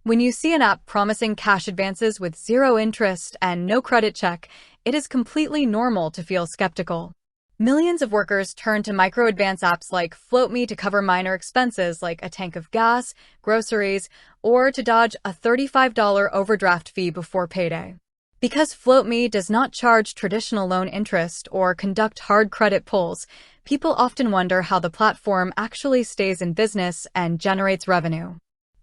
When you see an app promising cash advances with zero interest and no credit check, it is completely normal to feel skeptical. Millions of workers turn to micro-advance apps like FloatMe to cover minor expenses like a tank of gas, groceries, or to dodge a $35 overdraft fee before payday. Because FloatMe does not charge traditional loan interest or conduct hard credit pulls, people often wonder how the platform actually stays in business and generates revenue.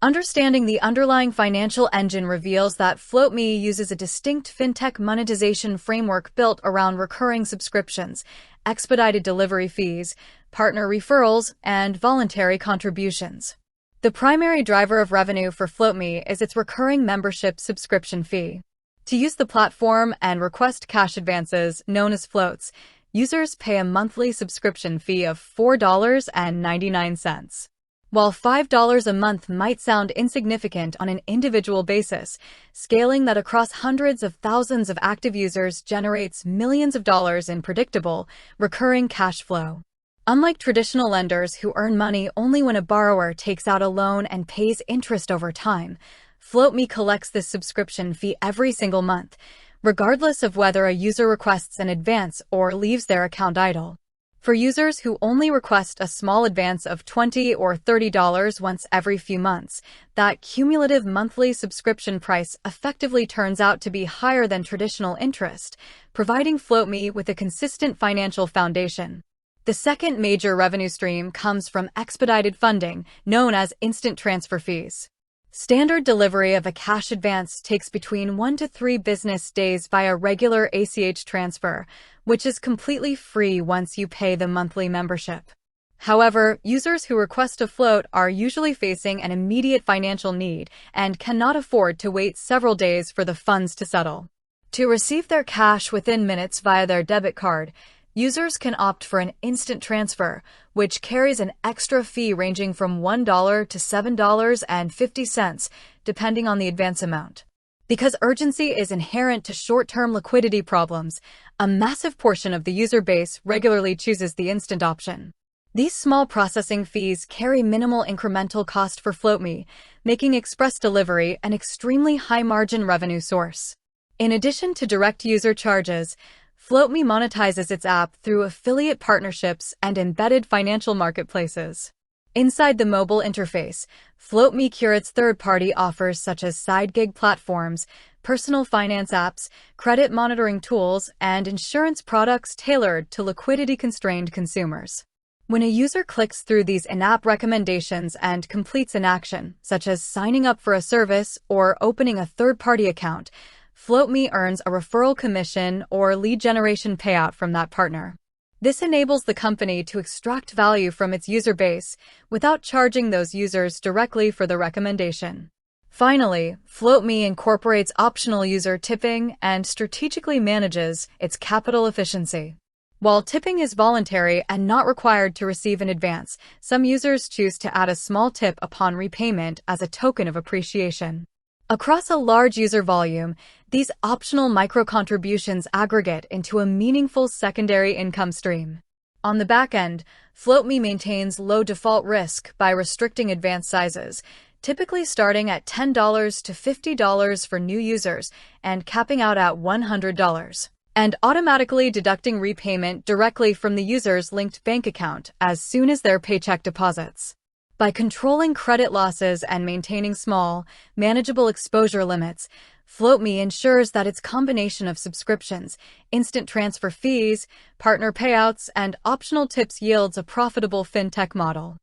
Understanding the underlying financial engine reveals that FloatMe uses a distinct fintech monetization framework built around recurring subscriptions, expedited delivery fees, partner referrals, and voluntary contributions. The primary driver of revenue for FloatMe is its recurring membership subscription fee. To use the platform and request cash advances, known as floats, users pay a monthly subscription fee of $4.99. While $5 a month might sound insignificant on an individual basis, scaling that across hundreds of thousands of active users generates millions of dollars in predictable, recurring cash flow. Unlike traditional lenders who earn money only when a borrower takes out a loan and pays interest over time, FloatMe collects this subscription fee every single month, regardless of whether a user requests an advance or leaves their account idle. For users who only request a small advance of $20 or $30 once every few months, that cumulative monthly subscription price effectively turns out to be higher than traditional interest, providing FloatMe with a consistent financial foundation. The second major revenue stream comes from expedited funding, known as instant transfer fees. Standard delivery of a cash advance takes between 1 to 3 business days via regular ACH transfer, which is completely free once you pay the monthly membership. However, users who request a float are usually facing an immediate financial need and cannot afford to wait several days for the funds to settle. To receive their cash within minutes via their debit card, users can opt for an instant transfer, which carries an extra fee ranging from $1 to $7.50, depending on the advance amount. Because urgency is inherent to short-term liquidity problems, a massive portion of the user base regularly chooses the instant option. These small processing fees carry minimal incremental cost for FloatMe, making express delivery an extremely high-margin revenue source. In addition to direct user charges, FloatMe monetizes its app through affiliate partnerships and embedded financial marketplaces. Inside the mobile interface, FloatMe curates third-party offers such as side gig platforms, personal finance apps, credit monitoring tools, and insurance products tailored to liquidity-constrained consumers. When a user clicks through these in-app recommendations and completes an action, such as signing up for a service or opening a third-party account, FloatMe earns a referral commission or lead generation payout from that partner. This enables the company to extract value from its user base without charging those users directly for the recommendation. Finally, FloatMe incorporates optional user tipping and strategically manages its capital efficiency. While tipping is voluntary and not required to receive in advance, some users choose to add a small tip upon repayment as a token of appreciation. Across a large user volume, these optional micro-contributions aggregate into a meaningful secondary income stream. On the back end, FloatMe maintains low default risk by restricting advance sizes, typically starting at $10 to $50 for new users and capping out at $100, and automatically deducting repayment directly from the user's linked bank account as soon as their paycheck deposits. By controlling credit losses and maintaining small, manageable exposure limits, FloatMe ensures that its combination of subscriptions, instant transfer fees, partner payouts, and optional tips yields a profitable fintech model.